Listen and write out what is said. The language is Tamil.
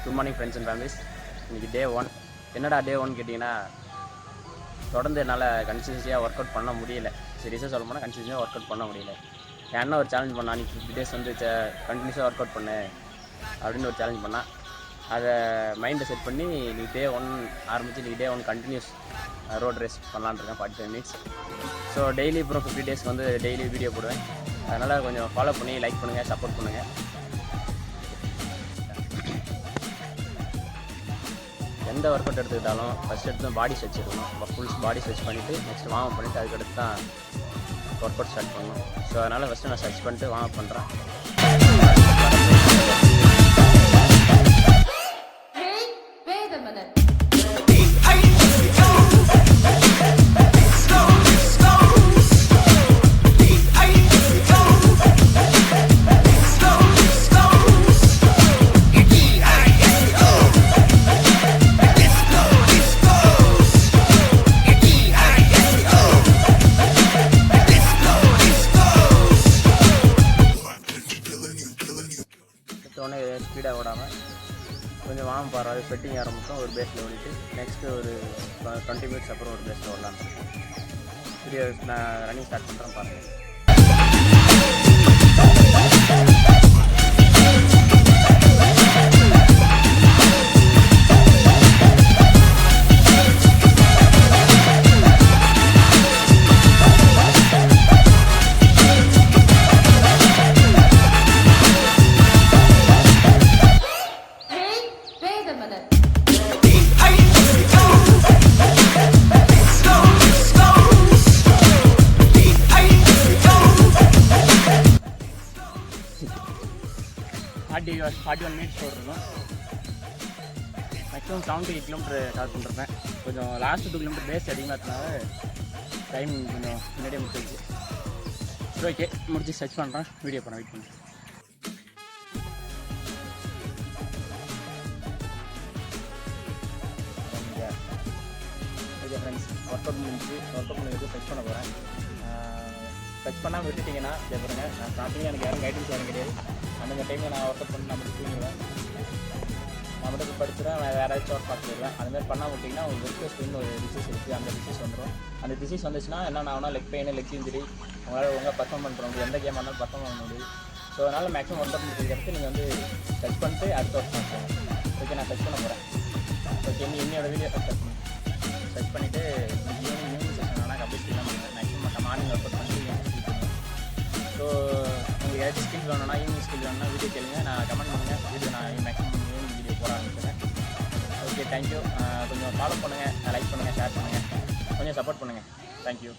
Good morning friends and families. இன்றைக்கி டே 1. என்னடா டே 1 கேட்டிங்கன்னா, தொடர்ந்து என்னால் கன்சிஸ்டன்சியாக ஒர்க் அவுட் பண்ண முடியல. சீரியஸாக சொல்ல போனால் கன்சிஸ்டன்சியாக ஒர்க் அவுட் பண்ண முடியல. என் அண்ணன் ஒரு சேலஞ்ச் பண்ணான், நீ 50 டேஸ் வந்து கண்டினியூஸாக ஒர்க் அவுட் பண்ணு அப்படின்னு ஒரு சேலஞ்ச் பண்ணான். அதை மைண்டை செட் பண்ணி நீ டே 1 ஆரம்பித்து நீ டே 1 கண்டினியூஸ் ரோட் ரேஸ் பண்ணலான்னு இருக்கேன் 45 மினிட்ஸ். ஸோ டெய்லி அப்புறம் 50 டேஸ்க்கு வந்து டெய்லி வீடியோ போடுவேன். அதனால் கொஞ்சம் ஃபாலோ பண்ணி லைக் பண்ணுங்கள், சப்போர்ட் பண்ணுங்கள். எந்த ஒர்க் அவுட் எடுத்துக்கிட்டாலும் ஃபஸ்ட் எடுத்து பாடி ஸ்ட்ரெச் இருக்கணும். ஃபுல் பாடி ஸ்ட்ரெச் பண்ணிவிட்டு நெக்ஸ்ட் வார்ம் அப் பண்ணிவிட்டு அதுக்கடுத்து தான் ஒர்க் அவுட் ஸ்டார்ட் பண்ணணும். ஸோ அதனால் ஃபஸ்ட்டு நான் ஸ்ட்ரெச் பண்ணிட்டு வார்ம் அப் பண்ணுறேன். உடனே ஸ்பீடாக ஓடாமல் கொஞ்சம் வார்ம் பாரு ஸ்வெட்டிங் ஆரம்பிச்சோம். ஒரு பேஸில் ஓடிட்டு நெக்ஸ்ட்டு ஒரு 20 மினிட்ஸ் அப்புறம் ஒரு பேஸில் ஓடலான்னு இருக்கேன். வீடியோ நான் ரன்னிங் ஸ்டார்ட் பண்ணுறேன், பாருங்கள். ஃபார்ட்டி 41 மினிட்ஸ் ஓடுறோம். மேக்ஸிமம் 78 கிலோமீட்டர் கவர் பண்ணிருப்பேன். கொஞ்சம் லாஸ்ட்டு 2 கிலோமீட்டர் பேஸ் அதிகமாக இருக்கனால டைம் கொஞ்சம் முன்னாடியே முடிச்சிருச்சு. சரி, ஓகே, முடிச்சு சர்ச் பண்ணுறேன். வீடியோ பண்ண வெயிட் பண்ணுறேன். ஓகே ஃப்ரெண்ட்ஸ், ஒர்க் அவுட் முடிஞ்சு சர்ச் பண்ண போகிறேன். சர்ச் பண்ணாமல் விட்டுட்டிங்கன்னா பாருங்க, நான் ஸ்டார்டிங்காக எனக்கு யாரும் கைடன்ஸ் யாரும் கிடையாது. அந்த டைமில் நான் ஒர்க் அவுட் பண்ணி நான் மட்டும் தூங்கிடுவேன், நான் மட்டும் படிச்சுடுவேன், வேறு யாராச்சும் ஒர்க் பார்த்துருவேன். அந்த மாதிரி பண்ணால் விட்டிங்கன்னா ஒரு வெல்ஃபேர்ஸ்ன்னு ஒரு டிசீஸ் இருக்குது. அந்த டிசீஸ் வந்துடும். அந்த டிசீஸ் வந்துச்சுன்னா என்ன ஆகுனா லெக் பெயின், லெக் இன்ஜுரி, உங்களால் ஒழுங்காக பர்ஃபார்ம் பண்ணுற முடியும். எந்த கேம் ஆனாலும் பர்ஃபார்ம் பண்ண முடியும். ஸோ அதனால் மேக்ஸிமம் ஒர்க் அவுட் முடிக்கிறதுக்கு நீங்கள் வந்து சர்ச் பண்ணிட்டு அடுத்த ஒர்க் பண்ணுறோம். ஓகே, நான் சர்ச் பண்ண போகிறேன். ஓகே, என்னோட வீடியோ சர்ச் பண்ணிவிட்டு ஈவினிங் செஷன் ஆனால் கபடி ஸ்கில் தான் பண்ணுவேன். மேக்ஸிமம் மார்னிங் ஒர்க் அவுட் பண்ணிட்டு ஈவினிங் ஸ்கில் பண்ணுவேன். ஸோ உங்களுக்கு ஏதாச்சும் ஸ்கில் வேணும்னா, ஈவினிங் ஸ்கில் வேணும்னா வீடியோ கேளுங்க, நான் கமெண்ட் பண்ணுங்கள். வீடியோ நான் மேக்ஸிமம் ஈவினிங் வீடியோ போட ஆரம்பிச்சிடுறேன். Okay, thank you. கொஞ்சம் ஃபாலோ பண்ணுங்கள், லைக் பண்ணுங்கள், ஷேர் பண்ணுங்கள், கொஞ்சம் சப்போர்ட் பண்ணுங்கள். தேங்க்யூ.